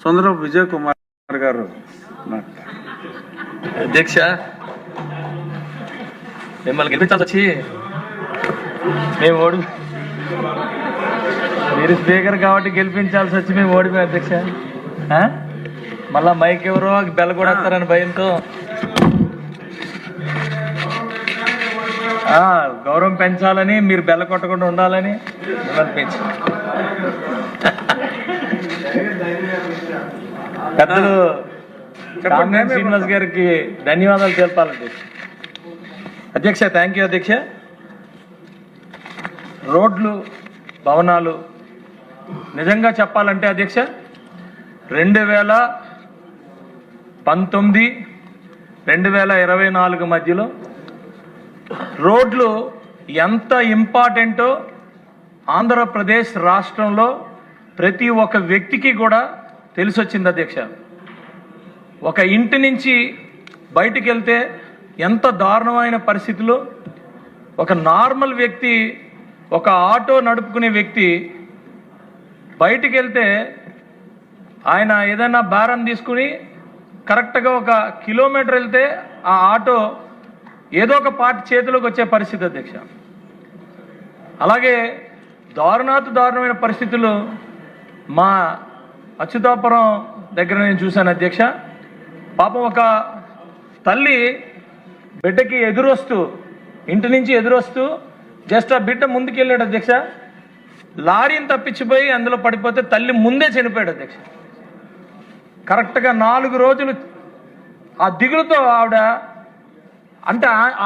చంద్రబాబు విజయ్ కుమార్ గారు. అధ్యక్ష, మిమ్మల్ని గెలిపించాల్సి వచ్చి మేము మీరు స్పీకర్ కాబట్టి గెలిపించాల్సి వచ్చి మేము ఓడిపోయాం అధ్యక్ష. మళ్ళా మైక్ ఎవరో బెల్ల కూడా వస్తారని భయంతో గౌరవం పెంచాలని, మీరు బెల్ల కొట్టకుండా ఉండాలని మిమ్మల్ని పెంచి పెద్దలు శ్రీనివాస్ గారికి ధన్యవాదాలు తెలపాలండి అధ్యక్ష. థ్యాంక్ యూ అధ్యక్ష. రోడ్లు, భవనాలు నిజంగా చెప్పాలంటే అధ్యక్ష 2019, 2024 మధ్యలో రోడ్లు ఎంత ఇంపార్టెంటో ఆంధ్రప్రదేశ్ రాష్ట్రంలో ప్రతి ఒక్క వ్యక్తికి కూడా తెలిసొచ్చింది అధ్యక్ష. ఒక ఇంటి నుంచి బయటికి వెళ్తే ఎంత దారుణమైన పరిస్థితులు, ఒక నార్మల్ వ్యక్తి, ఒక ఆటో నడుపుకునే వ్యక్తి బయటికి వెళ్తే ఆయన ఏదైనా భారం తీసుకుని కరెక్ట్గా 1 కిలోమీటర్ వెళ్తే ఆ ఆటో ఏదో ఒక పార్ట్ చేతిలోకి వచ్చే పరిస్థితి అధ్యక్ష. అలాగే దారుణమైన పరిస్థితులు మా అచ్యుతాపురం దగ్గర నేను చూశాను అధ్యక్ష. పాపం ఒక తల్లి బిడ్డకి ఎదురొస్తూ, ఇంటి నుంచి ఎదురొస్తూ జస్ట్ ఆ బిడ్డ ముందుకు వెళ్ళాడు అధ్యక్ష. లారీని తప్పించిపోయి అందులో పడిపోతే తల్లి ముందే చనిపోయాడు అధ్యక్ష. కరెక్ట్గా 4 రోజులు ఆ దిగులుతో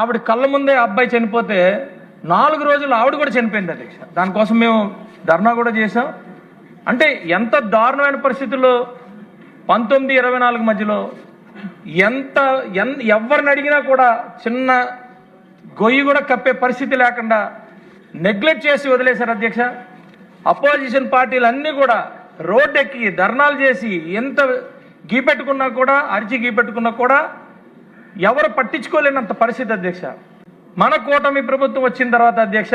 ఆవిడ కళ్ళ ముందే అబ్బాయి చనిపోతే 4 రోజులు ఆవిడ కూడా చనిపోయింది అధ్యక్ష. దానికోసం మేము ధర్నా కూడా చేసాం. అంటే ఎంత దారుణమైన పరిస్థితుల్లో 19, 24 మధ్యలో ఎవరిని అడిగినా కూడా చిన్న గొయ్యి కూడా కప్పే పరిస్థితి లేకుండా నెగ్లెక్ట్ చేసి వదిలేశారు అధ్యక్ష. అపోజిషన్ పార్టీలు అన్నీ కూడా రోడ్డు ఎక్కి ధర్నాలు చేసి ఎంత గీపెట్టుకున్నా కూడా, అరిచి గీపెట్టుకున్నా కూడా ఎవరు పట్టించుకోలేనంత పరిస్థితి అధ్యక్ష. మన కూటమి ప్రభుత్వం వచ్చిన తర్వాత అధ్యక్ష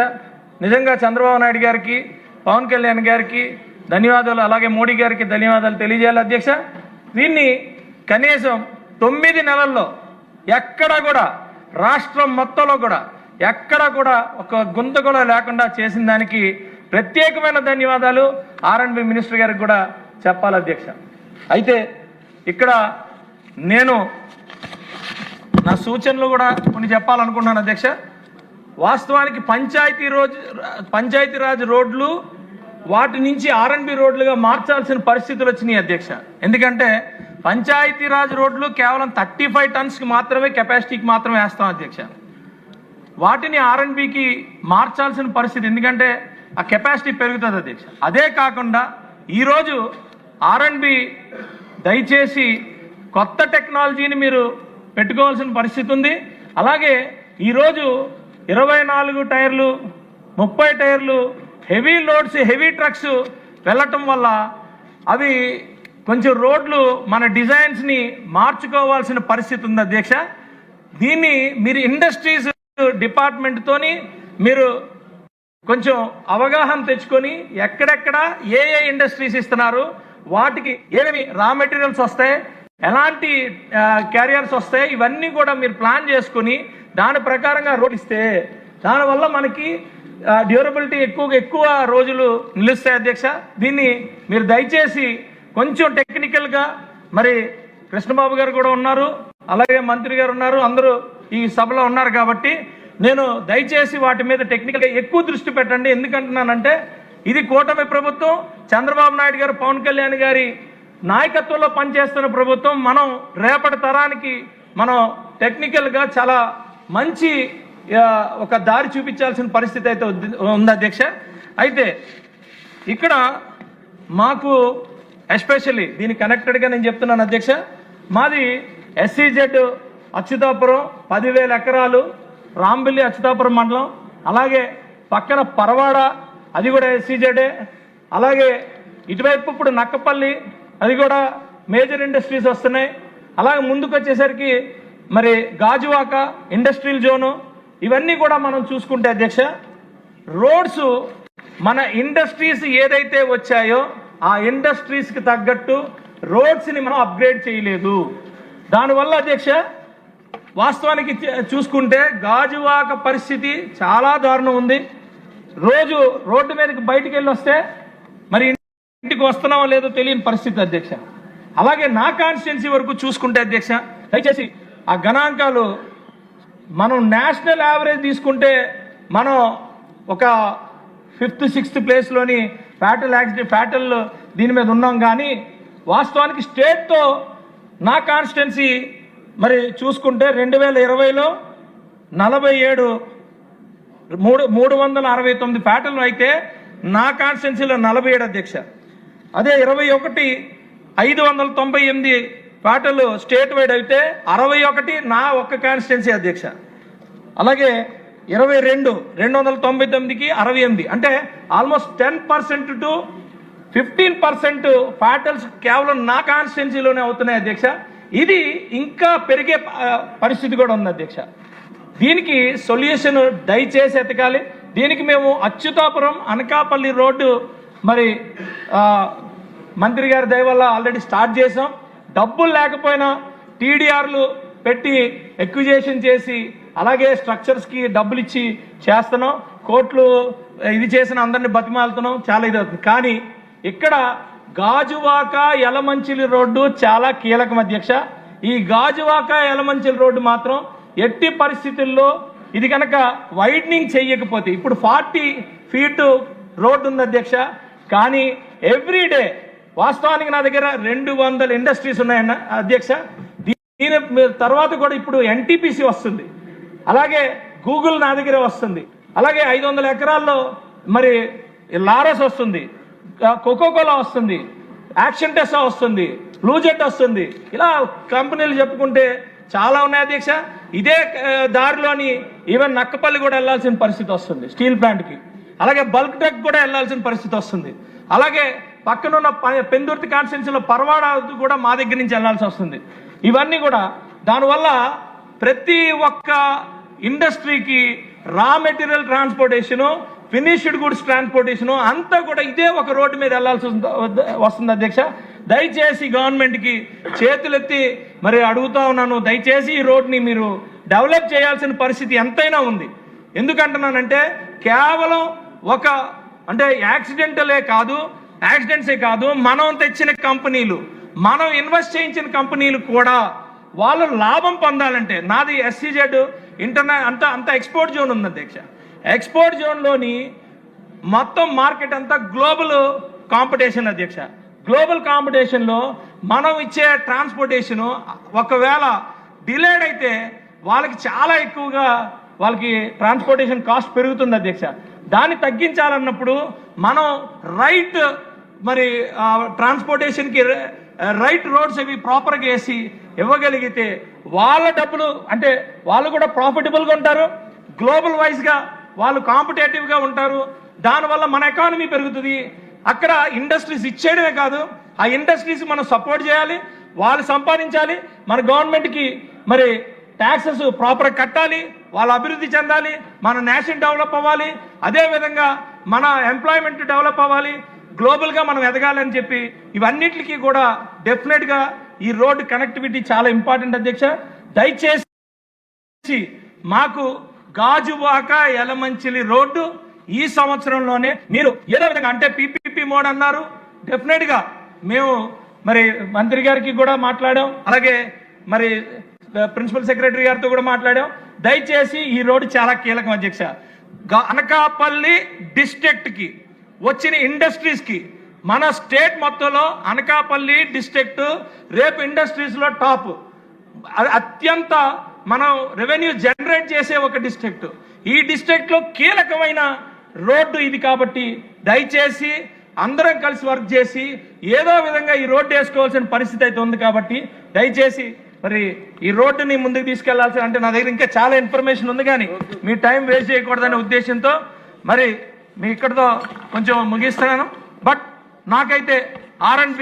నిజంగా చంద్రబాబు నాయుడు గారికి, పవన్ కళ్యాణ్ గారికి ధన్యవాదాలు, అలాగే మోడీ గారికి ధన్యవాదాలు తెలియజేయాలి అధ్యక్ష. దీన్ని కనీసం 9 నెలల్లో ఎక్కడా కూడా రాష్ట్రం మొత్తంలో కూడా ఎక్కడా కూడా ఒక గుంత కూడా లేకుండా చేసిన దానికి ప్రత్యేకమైన ధన్యవాదాలు R&B మినిస్టర్ గారికి కూడా చెప్పాలి అధ్యక్ష. అయితే ఇక్కడ నేను నా సూచనలు కూడా కొన్ని చెప్పాలనుకుంటున్నాను అధ్యక్ష. వాస్తవానికి పంచాయతీరాజ్ రోడ్లు వాటి నుంచి R&B రోడ్లుగా మార్చాల్సిన పరిస్థితులు వచ్చినాయి అధ్యక్ష. ఎందుకంటే పంచాయతీరాజ్ రోడ్లు కేవలం 35 టన్స్కి మాత్రమే, కెపాసిటీకి మాత్రమే వేస్తాం అధ్యక్ష. వాటిని R&Bకి మార్చాల్సిన పరిస్థితి, ఎందుకంటే ఆ కెపాసిటీ పెరుగుతుంది అధ్యక్ష. అదే కాకుండా ఈరోజు R&B దయచేసి కొత్త టెక్నాలజీని మీరు పెట్టుకోవాల్సిన పరిస్థితి ఉంది. అలాగే ఈరోజు 24 టైర్లు, 30 టైర్లు హెవీ లోడ్స్, హెవీ ట్రక్స్ వెళ్ళటం వల్ల అవి కొంచెం రోడ్లు మన డిజైన్స్ని మార్చుకోవాల్సిన పరిస్థితి ఉంది అధ్యక్ష. దీన్ని మీరు ఇండస్ట్రీస్ డిపార్ట్మెంట్తోని మీరు కొంచెం అవగాహన తెచ్చుకొని ఎక్కడెక్కడ ఏ ఇండస్ట్రీస్ ఇస్తున్నారు, వాటికి ఏమేమి రా మెటీరియల్స్ వస్తాయి, ఎలాంటి క్యారియర్స్ వస్తాయి, ఇవన్నీ కూడా మీరు ప్లాన్ చేసుకుని దాని ప్రకారంగా రోడ్ ఇస్తే దానివల్ల మనకి డ్యూరబిలిటీ ఎక్కువ రోజులు నిలుస్తాయి అధ్యక్ష. దీన్ని మీరు దయచేసి కొంచెం టెక్నికల్గా, మరి కృష్ణబాబు గారు కూడా ఉన్నారు, అలాగే మంత్రి గారు ఉన్నారు, అందరూ ఈ సభలో ఉన్నారు కాబట్టి నేను దయచేసి వాటి మీద టెక్నికల్గా ఎక్కువ దృష్టి పెట్టండి. ఎందుకంటున్నానంటే ఇది కూటమి ప్రభుత్వం, చంద్రబాబు నాయుడు గారు, పవన్ కళ్యాణ్ గారి నాయకత్వంలో పనిచేస్తున్న ప్రభుత్వం. మనం రేపటి తరానికి మనం టెక్నికల్గా చాలా మంచి ఒక దారి చూపించాల్సిన పరిస్థితి అయితే ఉంది అధ్యక్ష. అయితే ఇక్కడ మాకు ఎస్పెషల్లీ దీనికి కనెక్టెడ్గా నేను చెప్తున్నాను అధ్యక్ష. మాది SEZ అచ్యుతాపురం 10,000 ఎకరాలు, రాంబిల్లి అచ్యుతాపురం మండలం, అలాగే పక్కన పరవాడ అది కూడా SEZ. అలాగే ఇటువైపు ఇప్పుడు నక్కపల్లి అది కూడా మేజర్ ఇండస్ట్రీస్ వస్తున్నాయి. అలాగే ముందుకు వచ్చేసరికి మరి గాజువాక ఇండస్ట్రియల్ జోను, ఇవన్నీ కూడా మనం చూసుకుంటే అధ్యక్ష రోడ్స్ మన ఇండస్ట్రీస్ ఏదైతే వచ్చాయో ఆ ఇండస్ట్రీస్కి తగ్గట్టు రోడ్స్ని మనం అప్గ్రేడ్ చేయలేదు. దానివల్ల అధ్యక్ష వాస్తవానికి చూసుకుంటే గాజువాక పరిస్థితి చాలా దారుణం ఉంది. రోజు రోడ్డు మీదకి బయటికి వెళ్ళి వస్తే మరి ఇంటికి వస్తున్నామో లేదో తెలియని పరిస్థితి అధ్యక్ష. అలాగే నా కాన్స్టిట్యున్సీ వరకు చూసుకుంటే అధ్యక్ష, దయచేసి ఆ గణాంకాలు మనం నేషనల్ యావరేజ్ తీసుకుంటే మనం ఒక 5th 6th ప్లేస్లోని ఫ్యాటల్ దీని మీద ఉన్నాం. కానీ వాస్తవానికి స్టేట్తో నా కాన్స్టిట్యున్సీ మరి చూసుకుంటే 2020లో 369 ఫ్యాటల్ అయితే నా కాన్స్టిట్యున్సీలో 47 అధ్యక్ష. అదే 21 598 ఫ్యాటల్ స్టేట్ వైడ్ అయితే 61 నా ఒక్క కాన్స్టిట్యున్సీ అధ్యక్ష. అలాగే 22 299కి 68, అంటే ఆల్మోస్ట్ 10% to 15% ఫ్యాటల్స్ కేవలం నా కాన్స్టిట్యున్సీలోనే అవుతున్నాయి అధ్యక్ష. ఇది ఇంకా పెరిగే పరిస్థితి కూడా ఉంది అధ్యక్ష. దీనికి సొల్యూషన్ దయచేసి ఎతకాలి. దీనికి మేము అచ్యుతాపురం అనకాపల్లి రోడ్డు మరి మంత్రి గారి దయ వల్ల ఆల్రెడీ స్టార్ట్ చేసాం. డబ్బులు లేకపోయినా టీడీఆర్లు పెట్టి ఎక్విజేషన్ చేసి అలాగే స్ట్రక్చర్స్కి డబ్బులు ఇచ్చి చేస్తున్నాం. కోట్లు ఇది చేసిన అందరినీ బతిమాలుతున్నాం. చాలా ఇది అవుతుంది. కానీ ఇక్కడ గాజువాక యలమంచిలి రోడ్డు చాలా కీలకం అధ్యక్ష. ఈ గాజువాక యలమంచిలి రోడ్డు మాత్రం ఎట్టి పరిస్థితుల్లో ఇది కనుక వైడనింగ్ చేయకపోతే, ఇప్పుడు 40 feet రోడ్డు ఉంది అధ్యక్ష. కానీ ఎవ్రీడే వాస్తవానికి నా దగ్గర 200 ఇండస్ట్రీస్ ఉన్నాయన్న అధ్యక్ష. దీని తర్వాత కూడా ఇప్పుడు ఎన్టీపీసీ వస్తుంది, అలాగే గూగుల్ నా దగ్గర వస్తుంది, అలాగే 500 ఎకరాల్లో మరి లారస్ వస్తుంది, కోకోకోలా వస్తుంది, యాక్షన్ టెస్సా వస్తుంది, బ్లూజెట్ వస్తుంది. ఇలా కంపెనీలు చెప్పుకుంటే చాలా ఉన్నాయి అధ్యక్ష. ఇదే దారిలోని ఈవెన్ నక్కపల్లి కూడా వెళ్లాల్సిన పరిస్థితి వస్తుంది స్టీల్ ప్లాంట్కి. అలాగే బల్క్ ట్రక్ కూడా వెళ్లాల్సిన పరిస్థితి వస్తుంది. అలాగే పక్కనున్న పెందుర్తి కాన్స్టిట్యున్సీలో పరవాడ కూడా మా దగ్గర నుంచి వెళ్లాల్సి వస్తుంది. ఇవన్నీ కూడా దానివల్ల ప్రతి ఒక్క ఇండస్ట్రీకి raw material transportation, finished goods transportation అంతా కూడా ఇదే ఒక రోడ్డు మీద వెళ్లాల్సి వస్తుంది అధ్యక్ష. దయచేసి గవర్నమెంట్కి చేతులెత్తి మరి అడుగుతా ఉన్నాను, దయచేసి ఈ రోడ్ని మీరు డెవలప్ చేయాల్సిన పరిస్థితి ఎంతైనా ఉంది. ఎందుకంటున్నానంటే కేవలం ఒక అంటే యాక్సిడెంట్సే కాదు, మనం తెచ్చిన కంపెనీలు, మనం ఇన్వెస్ట్ చేయించిన కంపెనీలు కూడా వాళ్ళు లాభం పొందాలంటే, నాది SEZ అంతా ఎక్స్పోర్ట్ జోన్ ఉంది అధ్యక్ష. ఎక్స్పోర్ట్ జోన్లోని మొత్తం మార్కెట్ అంతా గ్లోబల్ కాంపిటీషన్ అధ్యక్ష. గ్లోబల్ కాంపిటీషన్లో మనం ఇచ్చే ట్రాన్స్పోర్టేషను ఒకవేళ డిలేడ్ అయితే వాళ్ళకి చాలా ఎక్కువగా వాళ్ళకి ట్రాన్స్పోర్టేషన్ కాస్ట్ పెరుగుతుంది అధ్యక్ష. దాన్ని తగ్గించాలన్నప్పుడు మనం రైట్ మరి ట్రాన్స్పోర్టేషన్కి రైట్ రోడ్స్ అవి ప్రాపర్గా వేసి ఇవ్వగలిగితే వాళ్ళ డబ్బులు అంటే వాళ్ళు కూడా ప్రాఫిటబుల్గా ఉంటారు, గ్లోబల్ వైజ్గా వాళ్ళు కాంపిటేటివ్గా ఉంటారు. దానివల్ల మన ఎకానమీ పెరుగుతుంది. అక్కడ ఇండస్ట్రీస్ ఇచ్చేయడమే కాదు, ఆ ఇండస్ట్రీస్ మనం సపోర్ట్ చేయాలి, వాళ్ళు సంపాదించాలి, మన గవర్నమెంట్కి మరి ట్యాక్సెస్ ప్రాపర్గా కట్టాలి, వాళ్ళు అభివృద్ధి చెందాలి, మన నేషన్ డెవలప్ అవ్వాలి, అదేవిధంగా మన ఎంప్లాయ్మెంట్ డెవలప్ అవ్వాలి, గ్లోబల్గా మనం ఎదగాలని చెప్పి ఇవన్నిటికీ కూడా డెఫినెట్గా ఈ రోడ్డు కనెక్టివిటీ చాలా ఇంపార్టెంట్ అధ్యక్ష. దయచేసి మాకు గాజువాక యలమంచిలి రోడ్డు ఈ సంవత్సరంలోనే మీరు ఏదో విధంగా అంటే PPP మోడ్ అన్నారు, డెఫినెట్గా మేము మరి మంత్రి గారికి కూడా మాట్లాడాం, అలాగే మరి ప్రిన్సిపల్ సెక్రటరీ గారితో కూడా మాట్లాడాం. దయచేసి ఈ రోడ్డు చాలా కీలకం అధ్యక్ష. అనకాపల్లి డిస్ట్రిక్ట్కి వచ్చిన ఇండస్ట్రీస్కి మన స్టేట్ మొత్తంలో అనకాపల్లి డిస్ట్రిక్ట్ రేపు ఇండస్ట్రీస్లో టాప్, అత్యంత మనం రెవెన్యూ జనరేట్ చేసే ఒక డిస్ట్రిక్ట్. ఈ డిస్ట్రిక్ట్లో కీలకమైన రోడ్డు ఇది. కాబట్టి దయచేసి అందరం కలిసి వర్క్ చేసి ఏదో విధంగా ఈ రోడ్డు వేసుకోవాల్సిన పరిస్థితి అయితే ఉంది. కాబట్టి దయచేసి మరి ఈ రోడ్డుని ముందుకు తీసుకెళ్లాల్సిన, అంటే నా దగ్గర ఇంకా చాలా ఇన్ఫర్మేషన్ ఉంది కానీ మీ టైం వేస్ట్ చేయకూడదనే ఉద్దేశంతో మరి మీ ఇక్కడితో కొంచెం ముగిస్తున్నాను. బట్ నాకైతే R&B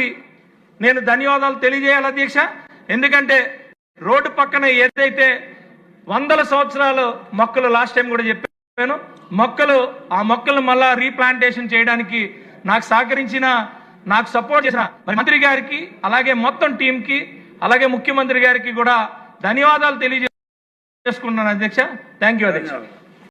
నేను ధన్యవాదాలు తెలియజేయాలి అధ్యక్ష. ఎందుకంటే రోడ్డు పక్కన ఏదైతే 100 సంవత్సరాలు మొక్కలు లాస్ట్ టైం కూడా చెప్పాను, ఆ మొక్కలు మళ్ళా రీప్లాంటేషన్ చేయడానికి నాకు సహకరించిన నాకు సపోర్ట్ చేసిన మరి మంత్రి గారికి, అలాగే మొత్తం టీంకి, అలాగే ముఖ్యమంత్రి గారికి కూడా ధన్యవాదాలు తెలియజేసుకుంటున్నాను అధ్యక్ష. థ్యాంక్ యూ అధ్యక్ష.